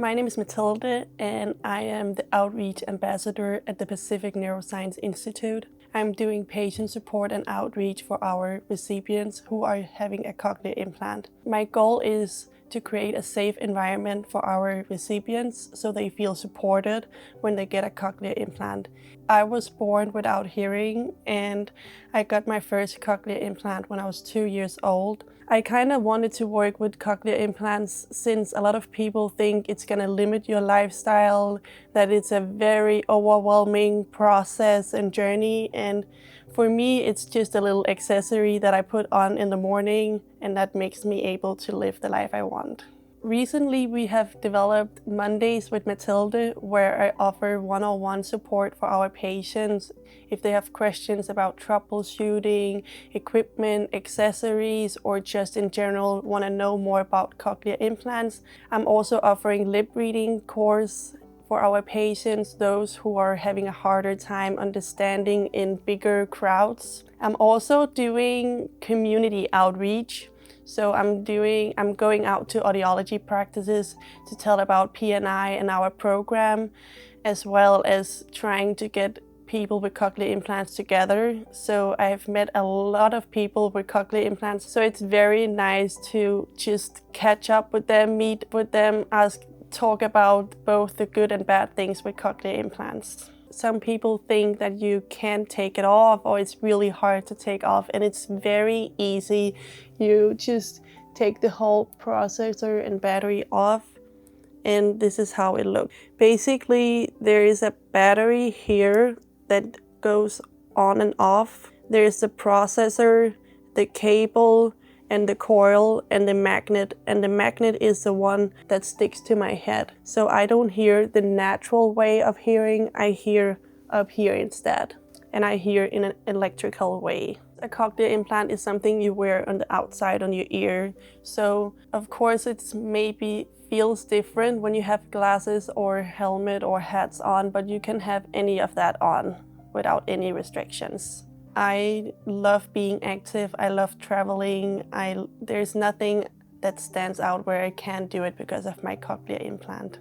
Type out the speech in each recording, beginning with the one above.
My name is Mathilde and I am the Outreach Ambassador at the Pacific Neuroscience Institute. I'm doing patient support and outreach for our recipients who are having a cochlear implant. My goal is to create a safe environment for our recipients so they feel supported when they get a cochlear implant. I was born without hearing and I got my first cochlear implant when I was 2 years old. I kind of wanted to work with cochlear implants since a lot of people think it's going to limit your lifestyle, that it's a very overwhelming process and journey. And for me, it's just a little accessory that I put on in the morning and that makes me able to live the life I want. Recently, we have developed Mondays with Mathilde, where I offer one-on-one support for our patients if they have questions about troubleshooting, equipment, accessories, or just in general want to know more about cochlear implants. I'm also offering lip reading course for our patients, those who are having a harder time understanding in bigger crowds. I'm also doing community outreach. So I'm going out to audiology practices to tell about P&I and our program, as well as trying to get people with cochlear implants together. So I've met a lot of people with cochlear implants. So it's very nice to just catch up with them, meet with them, talk about both the good and bad things with cochlear implants. Some people think that you can't take it off or it's really hard to take off, and it's very easy. You just take the whole processor and battery off, and this is how it looks. Basically, there is a battery here that goes on and off. There is the processor, the cable, and the coil and the magnet is the one that sticks to my head. So I don't hear the natural way of hearing, I hear up here instead, and I hear in an electrical way. A cochlear implant is something you wear on the outside on your ear, so of course it's maybe feels different when you have glasses or helmet or hats on, but you can have any of that on without any restrictions. I love being active, I love traveling. There's nothing that stands out where I can't do it because of my cochlear implant.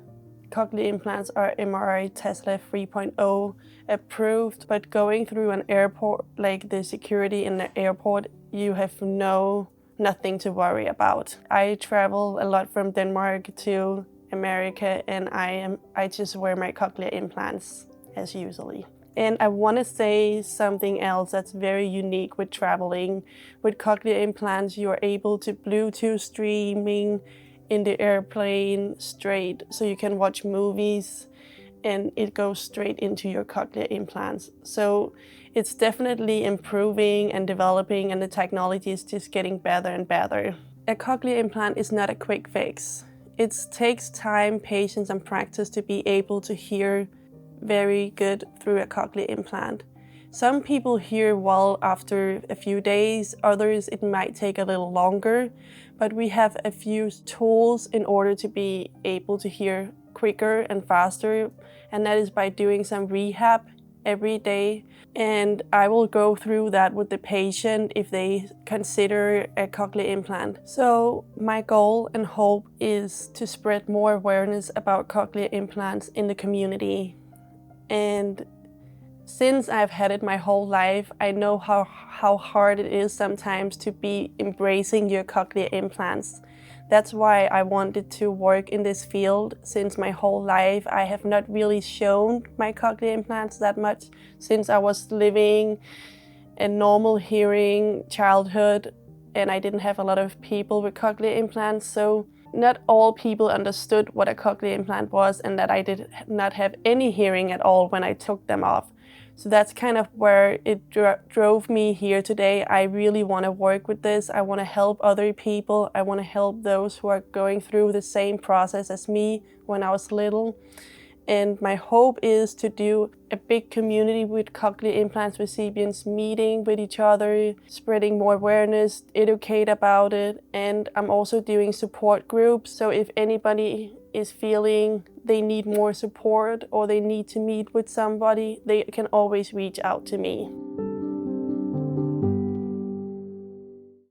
Cochlear implants are MRI Tesla 3.0 approved, but going through an airport, like the security in the airport, you have nothing to worry about. I travel a lot from Denmark to America and I just wear my cochlear implants as usually. And I want to say something else that's very unique with traveling. With cochlear implants, you are able to Bluetooth streaming in the airplane straight, so you can watch movies and it goes straight into your cochlear implants. So it's definitely improving and developing, and the technology is just getting better and better. A cochlear implant is not a quick fix. It takes time, patience, and practice to be able to hear very good through a cochlear implant. Some people hear well after a few days, others it might take a little longer, but we have a few tools in order to be able to hear quicker and faster, and that is by doing some rehab every day. And I will go through that with the patient if they consider a cochlear implant. So my goal and hope is to spread more awareness about cochlear implants in the community. And since I've had it my whole life, I know how hard it is sometimes to be embracing your cochlear implants. That's why I wanted to work in this field. Since my whole life, I have not really shown my cochlear implants that much since I was living a normal hearing childhood, and I didn't have a lot of people with cochlear implants. So not all people understood what a cochlear implant was and that I did not have any hearing at all when I took them off. So that's kind of where it drove me here today. I really want to work with this. I want to help other people. I want to help those who are going through the same process as me when I was little. And my hope is to do a big community with cochlear implants recipients, meeting with each other, spreading more awareness, educate about it. And I'm also doing support groups. So if anybody is feeling they need more support or they need to meet with somebody, they can always reach out to me.